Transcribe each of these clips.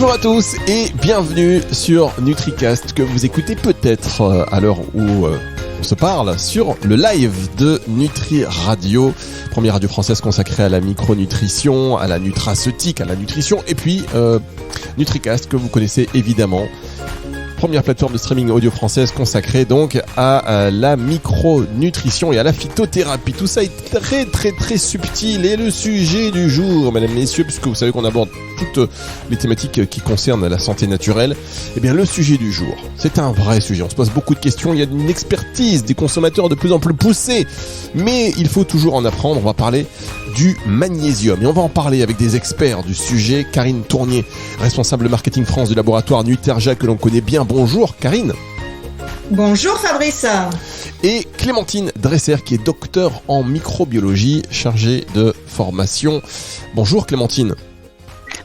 Bonjour à tous et bienvenue sur NutriCast que vous écoutez peut-être à l'heure où on se parle sur le live de Nutri Radio, première radio française consacrée à la micronutrition, à la nutraceutique, à la nutrition et puis NutriCast que vous connaissez évidemment. Première plateforme de streaming audio française consacrée donc à la micronutrition et à la phytothérapie. Tout ça est très subtil. Et le sujet du jour, mesdames, messieurs, puisque vous savez qu'on aborde toutes les thématiques qui concernent la santé naturelle, eh bien le sujet du jour, c'est un vrai sujet. On se pose beaucoup de questions, il y a une expertise des consommateurs de plus en plus poussée, mais il faut toujours en apprendre. On va parler du magnésium et on va en parler avec des experts du sujet. Karine Tournier, responsable marketing France du laboratoire Nutergia que l'on connaît bien. Bonjour Karine. Bonjour Fabrice. Et Clémentine Dresser qui est docteur en microbiologie, chargée de formation. Bonjour Clémentine.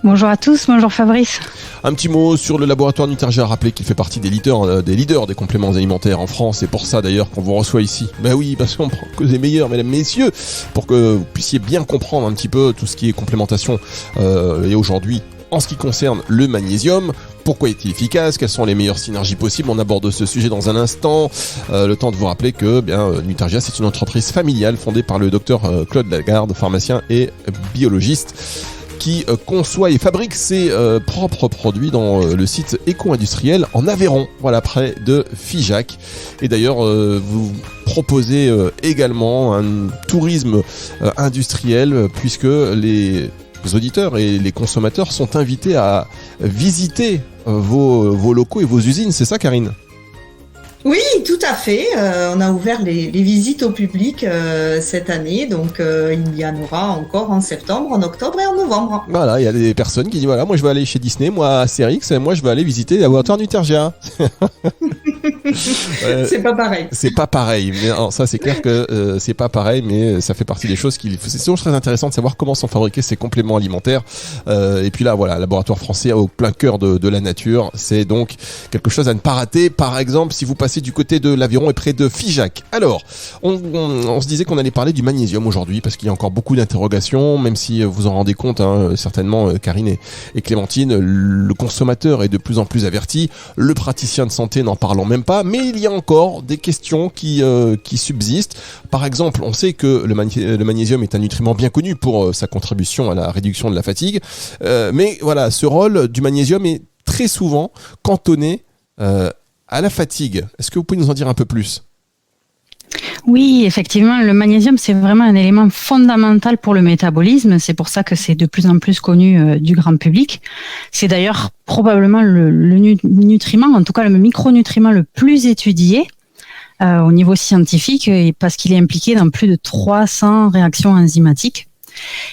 Bonjour à tous, bonjour Fabrice. Un petit mot sur le laboratoire Nutergia, rappelez qu'il fait partie des leaders des compléments alimentaires en France. C'est pour ça d'ailleurs qu'on vous reçoit ici. Ben oui, parce qu'on prend que les meilleurs, mesdames, messieurs, pour que vous puissiez bien comprendre un petit peu tout ce qui est complémentation et aujourd'hui en ce qui concerne le magnésium. Pourquoi est-il efficace? Quelles sont les meilleures synergies possibles? On aborde ce sujet dans un instant. Le temps de vous rappeler que Nutergia, c'est une entreprise familiale fondée par le docteur Claude Lagarde, pharmacien et biologiste, qui conçoit et fabrique ses propres produits dans le site éco-industriel en Aveyron, voilà, près de Figeac. Et d'ailleurs, vous proposez également un tourisme industriel, puisque les auditeurs et les consommateurs sont invités à visiter vos locaux et vos usines. C'est ça, Karine ? Oui, tout à fait. On a ouvert les visites au public cette année, donc il y en aura encore en septembre, en octobre et en novembre. Voilà, il y a des personnes qui disent voilà, moi je vais aller chez Disney, moi à Astérix, et moi je vais aller visiter le laboratoire Nutergia. C'est pas pareil. C'est pas pareil, mais alors, ça c'est clair que c'est pas pareil, mais ça fait partie des choses c'est toujours très intéressant de savoir comment sont fabriqués ces compléments alimentaires. Et puis là, voilà, laboratoire français au plein cœur de la nature, c'est donc quelque chose à ne pas rater. Par exemple, si vous passez du côté de l'Aveyron et près de Figeac. Alors, on se disait qu'on allait parler du magnésium aujourd'hui parce qu'il y a encore beaucoup d'interrogations, même si vous en rendez compte, certainement, Karine et Clémentine, le consommateur est de plus en plus averti, le praticien de santé n'en parlons même pas, mais il y a encore des questions qui subsistent. Par exemple, on sait que le magnésium est un nutriment bien connu pour sa contribution à la réduction de la fatigue, mais voilà, ce rôle du magnésium est très souvent cantonné à la fatigue. Est-ce que vous pouvez nous en dire un peu plus ? Oui, effectivement, le magnésium, c'est vraiment un élément fondamental pour le métabolisme. C'est pour ça que c'est de plus en plus connu du grand public. C'est d'ailleurs probablement le nutriment, en tout cas le micronutriment le plus étudié au niveau scientifique, parce qu'il est impliqué dans plus de 300 réactions enzymatiques.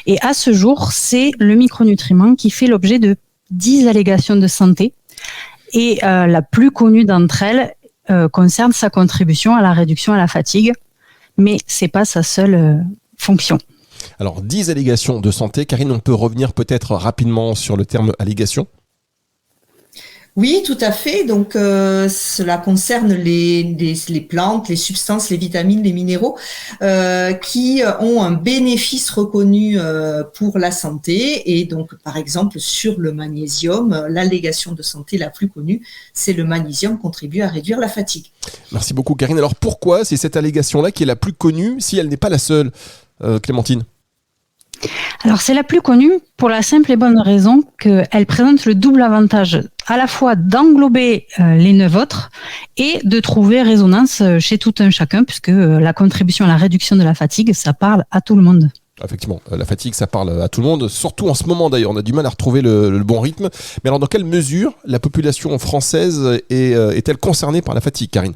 Et à ce jour, c'est le micronutriment qui fait l'objet de 10 allégations de santé. Et la plus connue d'entre elles concerne sa contribution à la réduction à la fatigue, mais c'est pas sa seule fonction. Alors, 10 allégations de santé. Karine, on peut revenir peut-être rapidement sur le terme allégation ? Oui, tout à fait. Donc, cela concerne les plantes, les substances, les vitamines, les minéraux qui ont un bénéfice reconnu pour la santé. Et donc, par exemple, sur le magnésium, l'allégation de santé la plus connue, c'est le magnésium contribue à réduire la fatigue. Merci beaucoup, Karine. Alors, pourquoi c'est cette allégation-là qui est la plus connue si elle n'est pas la seule, Clémentine ? Alors, c'est la plus connue pour la simple et bonne raison qu'elle présente le double avantage à la fois d'englober les 9 autres et de trouver résonance chez tout un chacun, puisque la contribution à la réduction de la fatigue, ça parle à tout le monde. Effectivement, la fatigue, ça parle à tout le monde, surtout en ce moment d'ailleurs, on a du mal à retrouver le bon rythme. Mais alors, dans quelle mesure la population française est-elle concernée par la fatigue, Karine ?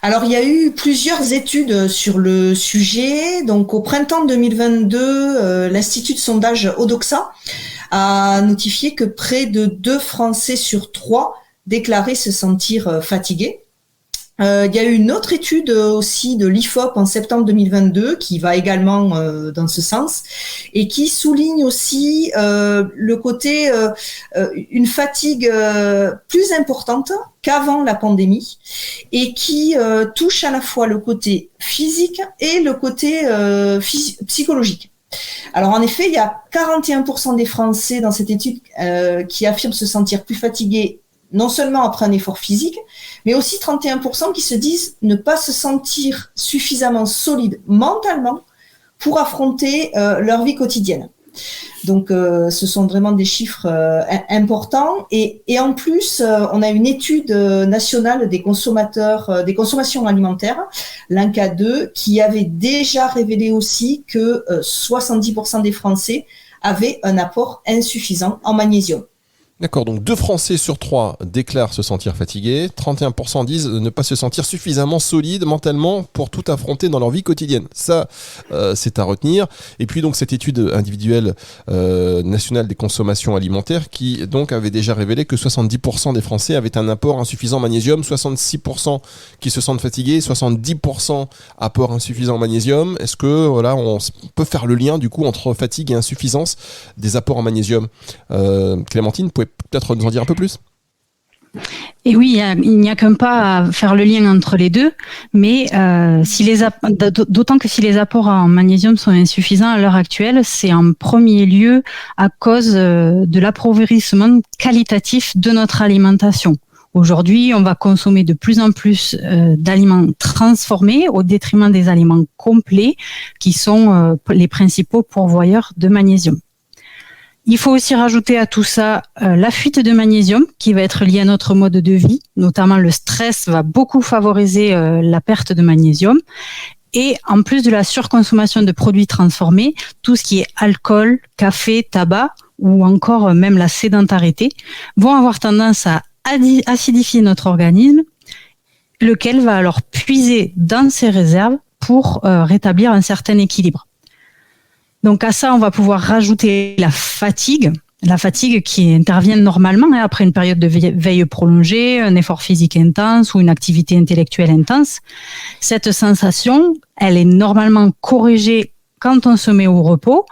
Alors, il y a eu plusieurs études sur le sujet. Donc, au printemps 2022, l'Institut de sondage Odoxa a notifié que près de 2 Français sur 3 déclaraient se sentir fatigués. Il y a eu une autre étude aussi de l'IFOP en septembre 2022 qui va également dans ce sens et qui souligne aussi le côté une fatigue plus importante qu'avant la pandémie et qui touche à la fois le côté physique et le côté psychologique. Alors en effet, il y a 41% des Français dans cette étude qui affirment se sentir plus fatigués, non seulement après un effort physique, mais aussi 31% qui se disent ne pas se sentir suffisamment solides mentalement pour affronter leur vie quotidienne. Donc, ce sont vraiment des chiffres importants. Et en plus, on a une étude nationale des consommateurs, des consommations alimentaires, l'INCA2, qui avait déjà révélé aussi que 70% des Français avaient un apport insuffisant en magnésium. D'accord, donc 2 Français sur 3 déclarent se sentir fatigués, 31% disent ne pas se sentir suffisamment solides mentalement pour tout affronter dans leur vie quotidienne. Ça, c'est à retenir. Et puis donc cette étude individuelle nationale des consommations alimentaires qui donc avait déjà révélé que 70% des Français avaient un apport insuffisant en magnésium, 66% qui se sentent fatigués, 70% apport insuffisant en magnésium. Est-ce que voilà, on peut faire le lien du coup entre fatigue et insuffisance des apports en magnésium? Clémentine, vous pouvez peut-être nous en dire un peu plus? Et oui, il n'y a qu'un pas à faire le lien entre les deux, mais d'autant que si les apports en magnésium sont insuffisants à l'heure actuelle, c'est en premier lieu à cause de l'appauvrissement qualitatif de notre alimentation. Aujourd'hui, on va consommer de plus en plus d'aliments transformés au détriment des aliments complets qui sont les principaux pourvoyeurs de magnésium. Il faut aussi rajouter à tout ça la fuite de magnésium qui va être liée à notre mode de vie, notamment le stress va beaucoup favoriser la perte de magnésium. Et en plus de la surconsommation de produits transformés, tout ce qui est alcool, café, tabac ou encore même la sédentarité vont avoir tendance à acidifier notre organisme, lequel va alors puiser dans ses réserves pour rétablir un certain équilibre. Donc à ça, on va pouvoir rajouter la fatigue qui intervient normalement après une période de veille prolongée, un effort physique intense ou une activité intellectuelle intense. Cette sensation, elle est normalement corrigée quand on se met au repos,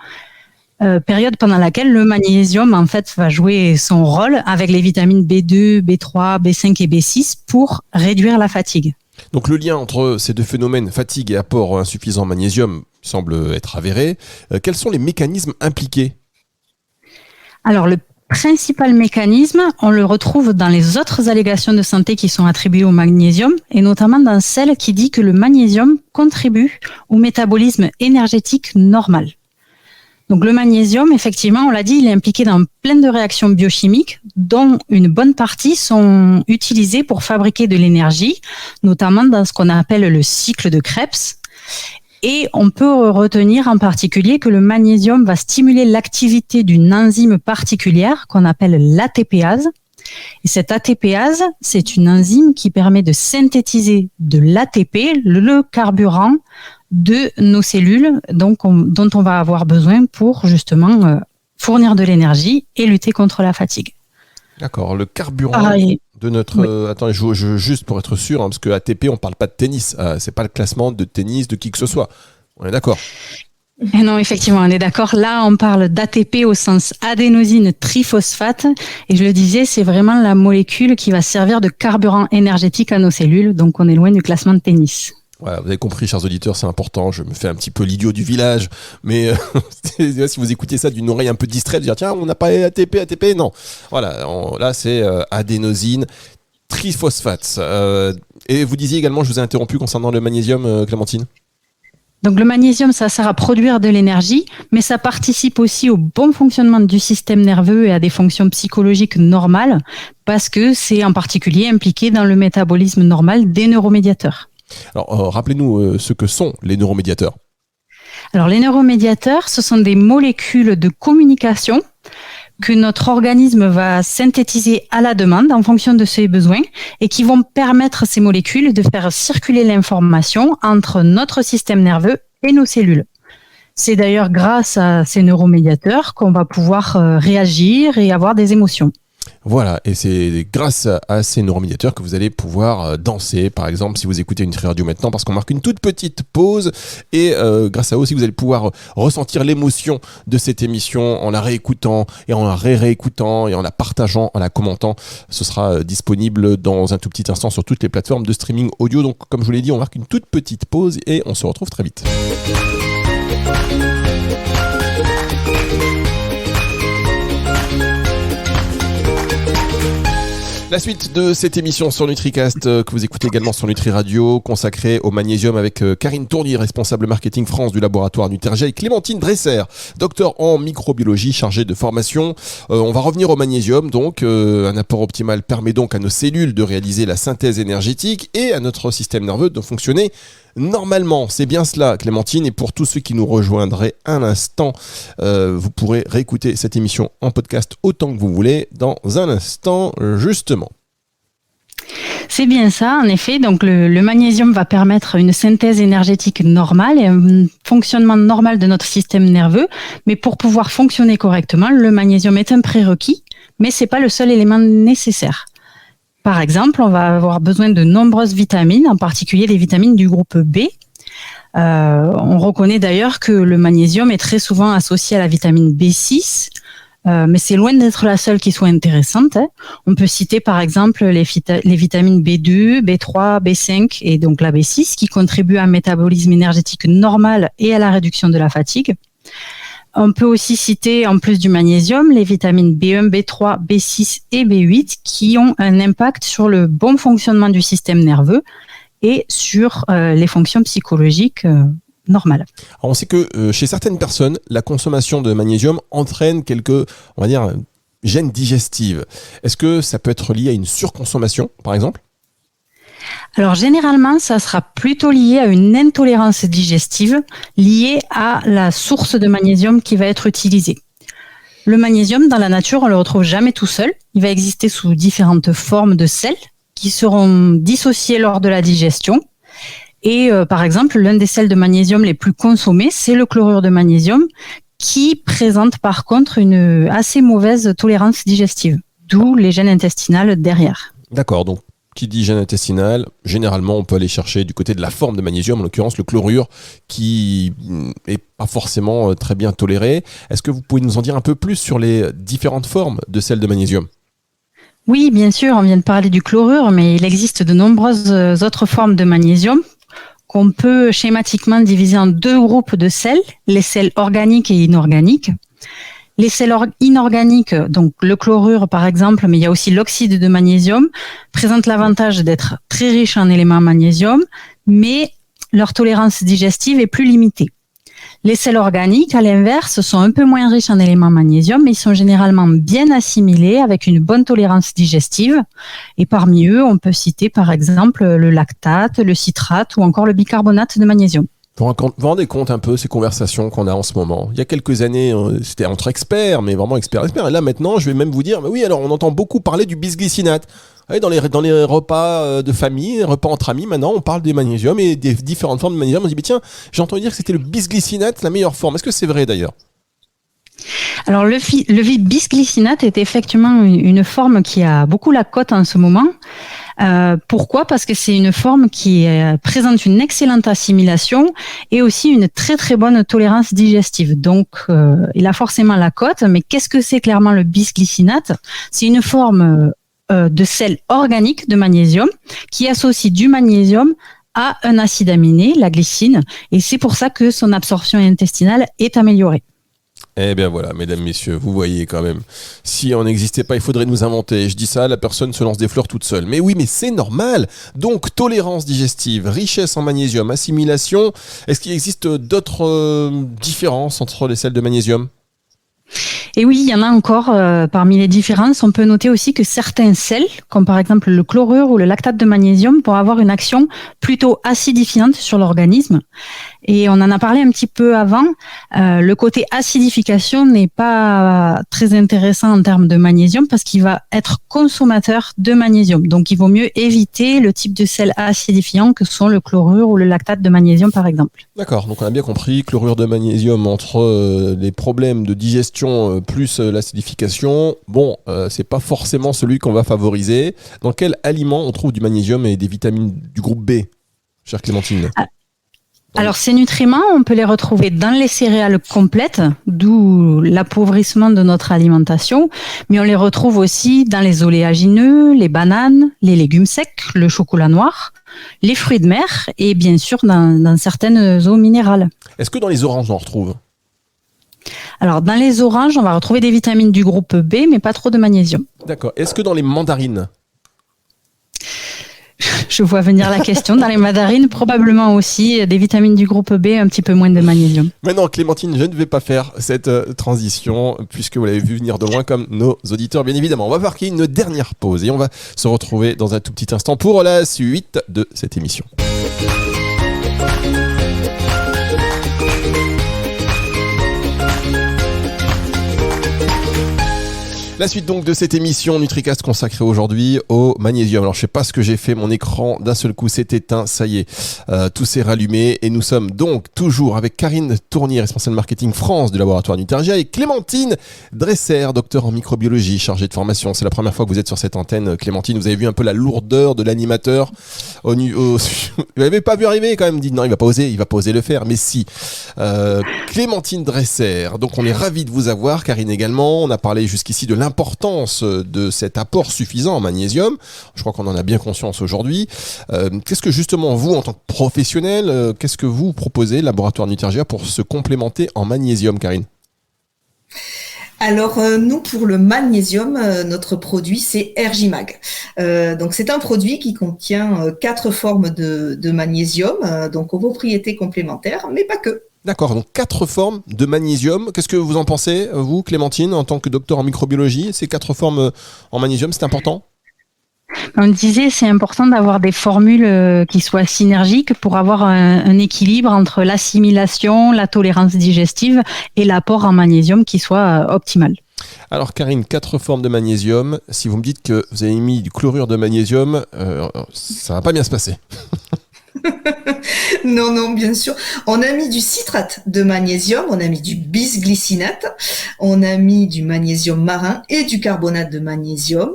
période pendant laquelle le magnésium en fait va jouer son rôle avec les vitamines B2, B3, B5 et B6 pour réduire la fatigue. Donc le lien entre ces deux phénomènes, fatigue et apport insuffisant en magnésium, semble être avéré. Quels sont les mécanismes impliqués? Alors le principal mécanisme, on le retrouve dans les autres allégations de santé qui sont attribuées au magnésium et notamment dans celle qui dit que le magnésium contribue au métabolisme énergétique normal. Donc le magnésium, effectivement, on l'a dit, il est impliqué dans plein de réactions biochimiques dont une bonne partie sont utilisées pour fabriquer de l'énergie, notamment dans ce qu'on appelle le cycle de Krebs. Et on peut retenir en particulier que le magnésium va stimuler l'activité d'une enzyme particulière qu'on appelle l'ATPase. Et cette ATPase, c'est une enzyme qui permet de synthétiser de l'ATP, le carburant de nos cellules, dont on va avoir besoin pour justement fournir de l'énergie et lutter contre la fatigue. D'accord, le carburant de notre... Oui. Attendez, juste pour être sûr, parce que ATP, on ne parle pas de tennis, c'est pas le classement de tennis de qui que ce soit. On est d'accord? Et non, effectivement, on est d'accord. Là, on parle d'ATP au sens adénosine triphosphate. Et je le disais, c'est vraiment la molécule qui va servir de carburant énergétique à nos cellules. Donc, on est loin du classement de tennis. Voilà, vous avez compris, chers auditeurs, c'est important. Je me fais un petit peu l'idiot du village, mais si vous écoutez ça d'une oreille un peu distraite, vous dire tiens, on n'a pas ATP, non. Voilà, là c'est adénosine triphosphate. Et vous disiez également, je vous ai interrompu concernant le magnésium, Clémentine. Donc le magnésium, ça sert à produire de l'énergie, mais ça participe aussi au bon fonctionnement du système nerveux et à des fonctions psychologiques normales, parce que c'est en particulier impliqué dans le métabolisme normal des neuromédiateurs. Alors, rappelez-nous ce que sont les neuromédiateurs. Alors, les neuromédiateurs, ce sont des molécules de communication que notre organisme va synthétiser à la demande en fonction de ses besoins et qui vont permettre ces molécules de faire circuler l'information entre notre système nerveux et nos cellules. C'est d'ailleurs grâce à ces neuromédiateurs qu'on va pouvoir réagir et avoir des émotions. Voilà, et c'est grâce à ces neuromédiateurs que vous allez pouvoir danser, par exemple, si vous écoutez Nutri Radio maintenant, parce qu'on marque une toute petite pause, et grâce à eux aussi, vous allez pouvoir ressentir l'émotion de cette émission en la réécoutant, et en la réécoutant, et en la partageant, en la commentant. Ce sera disponible dans un tout petit instant sur toutes les plateformes de streaming audio. Donc, comme je vous l'ai dit, on marque une toute petite pause, et on se retrouve très vite. La suite de cette émission sur NutriCast que vous écoutez également sur Nutri Radio, consacrée au magnésium avec Karine Tournier, responsable marketing France du laboratoire Nutergia, et Clémentine Dresser, docteur en microbiologie chargée de formation. On va revenir au magnésium, donc un apport optimal permet donc à nos cellules de réaliser la synthèse énergétique et à notre système nerveux de fonctionner normalement. C'est bien cela, Clémentine, et pour tous ceux qui nous rejoindraient un instant, vous pourrez réécouter cette émission en podcast autant que vous voulez dans un instant, justement. C'est bien ça, en effet. Donc le magnésium va permettre une synthèse énergétique normale et un fonctionnement normal de notre système nerveux. Mais pour pouvoir fonctionner correctement, le magnésium est un prérequis, mais c'est pas le seul élément nécessaire. Par exemple, on va avoir besoin de nombreuses vitamines, en particulier les vitamines du groupe B. On reconnaît d'ailleurs que le magnésium est très souvent associé à la vitamine B6, mais c'est loin d'être la seule qui soit intéressante. On peut citer par exemple les vitamines B2, B3, B5 et donc la B6 qui contribuent à un métabolisme énergétique normal et à la réduction de la fatigue. On peut aussi citer, en plus du magnésium, les vitamines B1, B3, B6 et B8 qui ont un impact sur le bon fonctionnement du système nerveux et sur les fonctions psychologiques normales. Alors on sait que chez certaines personnes, la consommation de magnésium entraîne quelques, on va dire, gênes digestives. Est-ce que ça peut être lié à une surconsommation, par exemple ? Alors généralement, ça sera plutôt lié à une intolérance digestive liée à la source de magnésium qui va être utilisée. Le magnésium, dans la nature, on le retrouve jamais tout seul. Il va exister sous différentes formes de sels qui seront dissociés lors de la digestion. Et par exemple, l'un des sels de magnésium les plus consommés, c'est le chlorure de magnésium qui présente par contre une assez mauvaise tolérance digestive, d'où les gènes intestinales derrière. D'accord, donc qui dit gène intestinal, généralement on peut aller chercher du côté de la forme de magnésium, en l'occurrence le chlorure, qui est pas forcément très bien toléré. Est-ce que vous pouvez nous en dire un peu plus sur les différentes formes de sels de magnésium ? Oui, bien sûr, on vient de parler du chlorure, mais il existe de nombreuses autres formes de magnésium qu'on peut schématiquement diviser en deux groupes de sels, les sels organiques et inorganiques. Les sels inorganiques, donc le chlorure par exemple, mais il y a aussi l'oxyde de magnésium, présentent l'avantage d'être très riches en éléments magnésium, mais leur tolérance digestive est plus limitée. Les sels organiques, à l'inverse, sont un peu moins riches en éléments magnésium, mais ils sont généralement bien assimilés avec une bonne tolérance digestive. Et parmi eux, on peut citer par exemple le lactate, le citrate ou encore le bicarbonate de magnésium. Vous vous rendez compte un peu ces conversations qu'on a en ce moment ? Il y a quelques années, c'était entre experts, mais vraiment experts. Et là maintenant, je vais même vous dire, mais oui, alors on entend beaucoup parler du bisglycinate. Ouais, dans les repas de famille, repas entre amis, maintenant on parle des magnésiums et des différentes formes de magnésium. On dit, mais tiens, j'ai entendu dire que c'était le bisglycinate la meilleure forme. Est-ce que c'est vrai d'ailleurs ? Alors le bisglycinate est effectivement une forme qui a beaucoup la cote en ce moment. Pourquoi ? Parce que c'est une forme qui présente une excellente assimilation et aussi une très très bonne tolérance digestive. Donc il a forcément la cote, mais qu'est-ce que c'est clairement le bisglycinate ? C'est une forme de sel organique de magnésium qui associe du magnésium à un acide aminé, la glycine, et c'est pour ça que son absorption intestinale est améliorée. Eh bien voilà, mesdames, messieurs, vous voyez quand même, si on n'existait pas, il faudrait nous inventer. Je dis ça, la personne se lance des fleurs toute seule. Mais oui, mais c'est normal. Donc, tolérance digestive, richesse en magnésium, assimilation. Est-ce qu'il existe d'autres différences entre les sels de magnésium ? Et oui, il y en a encore parmi les différences. On peut noter aussi que certains sels, comme par exemple le chlorure ou le lactate de magnésium, vont avoir une action plutôt acidifiante sur l'organisme. Et on en a parlé un petit peu avant. Le côté acidification n'est pas très intéressant en termes de magnésium parce qu'il va être consommateur de magnésium. Donc, il vaut mieux éviter le type de sel acidifiant que sont le chlorure ou le lactate de magnésium, par exemple. D'accord, donc on a bien compris, chlorure de magnésium entre les problèmes de digestion plus l'acidification. Bon, c'est pas forcément celui qu'on va favoriser. Dans quel aliment on trouve du magnésium et des vitamines du groupe B, chère Clémentine ? Alors, ces nutriments, on peut les retrouver dans les céréales complètes, d'où l'appauvrissement de notre alimentation, mais on les retrouve aussi dans les oléagineux, les bananes, les légumes secs, le chocolat noir, les fruits de mer et bien sûr dans certaines eaux minérales. Est-ce que dans les oranges, on en retrouve ? Alors, dans les oranges, on va retrouver des vitamines du groupe B, mais pas trop de magnésium. D'accord. Est-ce que dans les mandarines, Je vois venir la question. Dans les mandarines, probablement aussi des vitamines du groupe B, un petit peu moins de magnésium. Maintenant, Clémentine, je ne vais pas faire cette transition puisque vous l'avez vu venir de loin comme nos auditeurs, bien évidemment. On va marquer une dernière pause et on va se retrouver dans un tout petit instant pour la suite de cette émission. La suite donc de cette émission NutriCast consacrée aujourd'hui au magnésium. Alors je sais pas ce que j'ai fait, mon écran d'un seul coup s'est éteint, ça y est, tout s'est rallumé et nous sommes donc toujours avec Karine Tournier, responsable marketing France du laboratoire Nutrigia, et Clémentine Dresser, docteur en microbiologie, chargée de formation. C'est la première fois que vous êtes sur cette antenne, Clémentine. Vous avez vu un peu la lourdeur de l'animateur. Vous l'avez pas vu arriver quand même, dit non, il va pas oser le faire, mais si. Clémentine Dresser, donc on est ravis de vous avoir, Karine également. On a parlé jusqu'ici de l'importance de cet apport suffisant en magnésium. Je crois qu'on en a bien conscience aujourd'hui. Qu'est-ce que justement vous, en tant que professionnel, qu'est-ce que vous proposez, laboratoire Nutrigia, pour se complémenter en magnésium, Karine ? Alors nous, pour le magnésium, notre produit c'est Ergimag. Donc c'est un produit qui contient 4 formes de magnésium, donc aux propriétés complémentaires, mais pas que. D'accord, donc 4 formes de magnésium. Qu'est-ce que vous en pensez, vous, Clémentine, en tant que docteur en microbiologie ? Ces 4 formes en magnésium, c'est important ? On disait c'est important d'avoir des formules qui soient synergiques pour avoir un équilibre entre l'assimilation, la tolérance digestive et l'apport en magnésium qui soit optimal. Alors Karine, 4 formes de magnésium. Si vous me dites que vous avez mis du chlorure de magnésium, ça va pas bien se passer. Non, bien sûr. On a mis du citrate de magnésium, on a mis du bisglycinate, on a mis du magnésium marin et du carbonate de magnésium.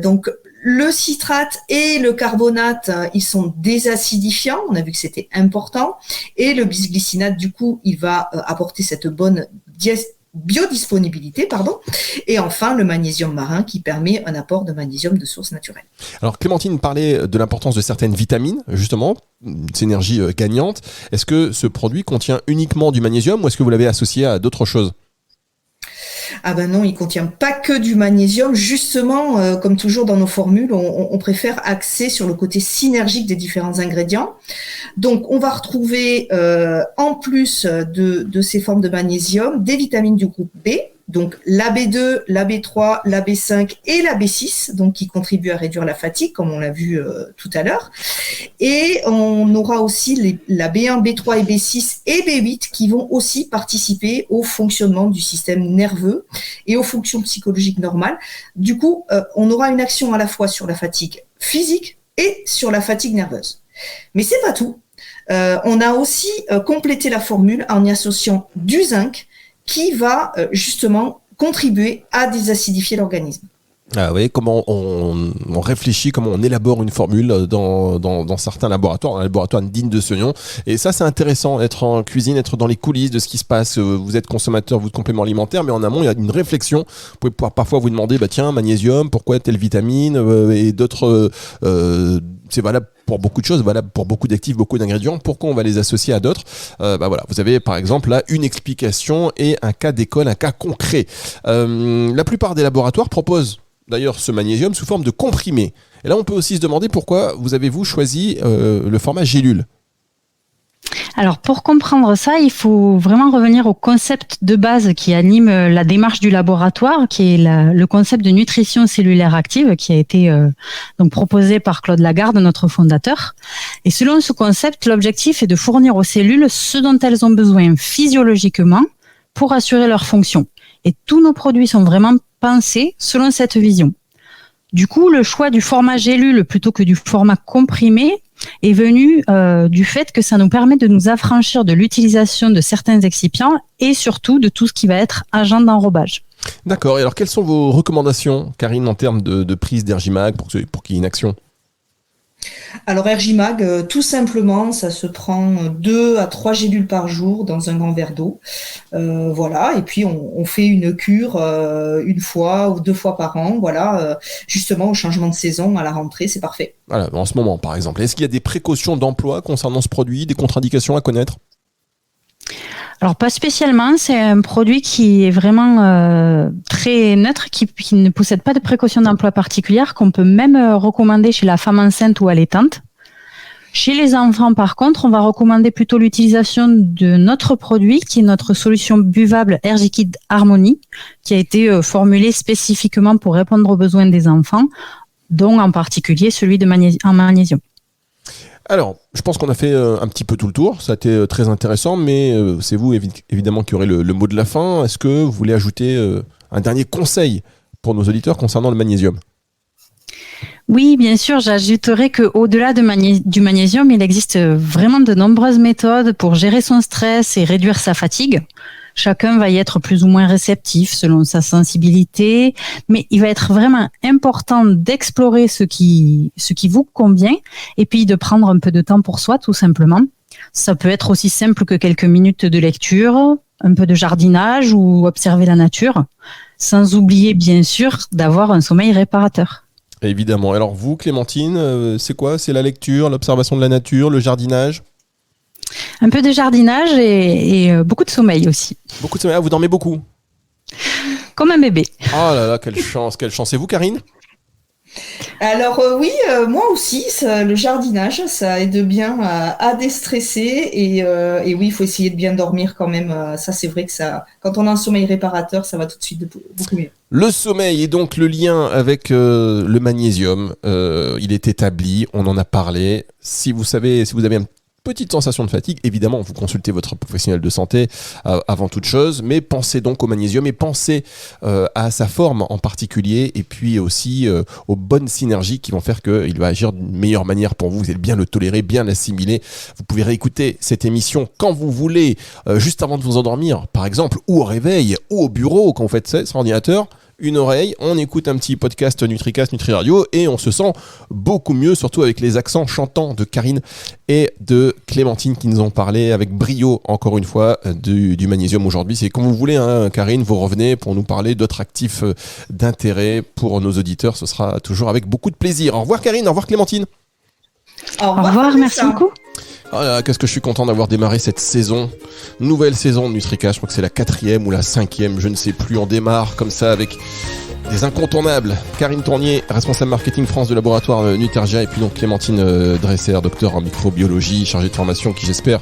Donc, le citrate et le carbonate, ils sont désacidifiants. On a vu que c'était important. Et le bisglycinate, du coup, il va apporter cette bonne biodisponibilité, et enfin le magnésium marin qui permet un apport de magnésium de source naturelle. Alors Clémentine parlait de l'importance de certaines vitamines, justement, synergie gagnante. Est-ce que ce produit contient uniquement du magnésium ou est-ce que vous l'avez associé à d'autres choses ? Ah ben non, il contient pas que du magnésium. Justement, comme toujours dans nos formules, on préfère axer sur le côté synergique des différents ingrédients. Donc, on va retrouver, en plus de ces formes de magnésium, des vitamines du groupe B. Donc, la B2, la B3, la B5 et la B6, donc qui contribuent à réduire la fatigue, comme on l'a vu tout à l'heure. Et on aura aussi la B1, B3 et B6 et B8 qui vont aussi participer au fonctionnement du système nerveux et aux fonctions psychologiques normales. Du coup, on aura une action à la fois sur la fatigue physique et sur la fatigue nerveuse. Mais c'est pas tout. On a aussi complété la formule en y associant du zinc qui va justement contribuer à désacidifier l'organisme. Ah oui, comment on réfléchit, comment on élabore une formule dans certains laboratoires, un laboratoire digne de ce nom. Et ça, c'est intéressant, être en cuisine, être dans les coulisses de ce qui se passe. Vous êtes consommateur, vous de compléments alimentaires, mais en amont, il y a une réflexion. Vous pouvez pouvoir parfois vous demander, tiens, magnésium, pourquoi telle vitamine et d'autres. C'est valable pour beaucoup de choses, valable pour beaucoup d'actifs, beaucoup d'ingrédients. Pourquoi on va les associer à d'autres ? Voilà, vous avez par exemple là une explication et un cas d'école, un cas concret. La plupart des laboratoires proposent d'ailleurs ce magnésium sous forme de comprimé. Et là, on peut aussi se demander pourquoi vous avez-vous choisi le format gélule. Alors, pour comprendre ça, il faut vraiment revenir au concept de base qui anime la démarche du laboratoire, qui est le concept de nutrition cellulaire active, qui a été donc proposé par Claude Lagarde, notre fondateur. Et selon ce concept, l'objectif est de fournir aux cellules ce dont elles ont besoin physiologiquement pour assurer leur fonction. Et tous nos produits sont vraiment pensés selon cette vision. Du coup, le choix du format gélule plutôt que du format comprimé est venu du fait que ça nous permet de nous affranchir de l'utilisation de certains excipients et surtout de tout ce qui va être agent d'enrobage. D'accord. Et alors, quelles sont vos recommandations, Karine, en termes de prise d'Ergimag pour qu'il y ait une action ? Alors Ergimag, tout simplement, ça se prend 2 à 3 gélules par jour dans un grand verre d'eau. Voilà, et puis on fait une cure 1 fois ou 2 fois par an. Voilà, justement au changement de saison, à la rentrée, c'est parfait. Voilà, en ce moment, par exemple. Est-ce qu'il y a des précautions d'emploi concernant ce produit, des contre-indications à connaître ? Alors pas spécialement, c'est un produit qui est vraiment très neutre, qui ne possède pas de précautions d'emploi particulières, qu'on peut même recommander chez la femme enceinte ou allaitante. Chez les enfants, par contre, on va recommander plutôt l'utilisation de notre produit, qui est notre solution buvable Airgiquide Harmony, qui a été formulée spécifiquement pour répondre aux besoins des enfants, dont en particulier celui en magnésium. Alors, je pense qu'on a fait un petit peu tout le tour, ça a été très intéressant, mais c'est vous évidemment qui aurez le mot de la fin. Est-ce que vous voulez ajouter un dernier conseil pour nos auditeurs concernant le magnésium ? Oui, bien sûr, j'ajouterais qu'au-delà du magnésium, il existe vraiment de nombreuses méthodes pour gérer son stress et réduire sa fatigue. Chacun va y être plus ou moins réceptif selon sa sensibilité, mais il va être vraiment important d'explorer ce qui vous convient et puis de prendre un peu de temps pour soi, tout simplement. Ça peut être aussi simple que quelques minutes de lecture, un peu de jardinage ou observer la nature, sans oublier bien sûr d'avoir un sommeil réparateur. Évidemment. Alors vous, Clémentine, c'est quoi ? C'est la lecture, l'observation de la nature, le jardinage ? Un peu de jardinage et beaucoup de sommeil aussi. Beaucoup de sommeil. Ah, vous dormez beaucoup ? Comme un bébé. Oh là là, quelle chance, quelle chance. Et vous, Karine ? Alors oui, moi aussi, le jardinage, ça aide bien à déstresser et oui, il faut essayer de bien dormir quand même. Ça, c'est vrai que ça, quand on a un sommeil réparateur, ça va tout de suite beaucoup mieux. Le sommeil et donc le lien avec le magnésium, il est établi, on en a parlé. Si vous avez une petite sensation de fatigue, évidemment, vous consultez votre professionnel de santé avant toute chose, mais pensez donc au magnésium et pensez à sa forme en particulier et puis aussi aux bonnes synergies qui vont faire qu'il va agir d'une meilleure manière pour vous. Vous allez bien le tolérer, bien l'assimiler. Vous pouvez réécouter cette émission quand vous voulez, juste avant de vous endormir, par exemple, ou au réveil, ou au bureau, quand vous faites ça sur ordinateur. Une oreille, on écoute un petit podcast NutriCast, Nutri Radio et on se sent beaucoup mieux, surtout avec les accents chantants de Karine et de Clémentine qui nous ont parlé avec brio, encore une fois, du magnésium aujourd'hui. C'est comme vous voulez, hein, Karine, vous revenez pour nous parler d'autres actifs d'intérêt pour nos auditeurs. Ce sera toujours avec beaucoup de plaisir. Au revoir Karine, au revoir Clémentine. Au revoir, merci beaucoup. Oh là, qu'est-ce que je suis content d'avoir démarré cette saison, nouvelle saison de NutriCast, je crois que c'est la 4e ou la 5e, je ne sais plus, on démarre comme ça avec des incontournables. Karine Tournier, responsable marketing France de laboratoire Nutergia, et puis donc Clémentine Dresser, docteur en microbiologie, chargée de formation, qui j'espère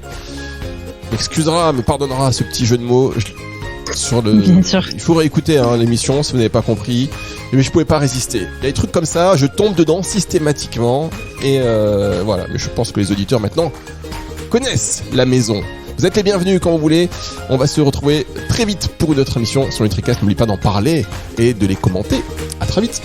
m'excusera, me pardonnera ce petit jeu de mots. Bien sûr. Il faut réécouter l'émission si vous n'avez pas compris, mais je pouvais pas résister. Il y a des trucs comme ça, je tombe dedans systématiquement, et voilà. Mais je pense que les auditeurs maintenant connaissent la maison. Vous êtes les bienvenus quand vous voulez. On va se retrouver très vite pour une autre émission sur NutriCast. N'oubliez pas d'en parler et de les commenter. À très vite.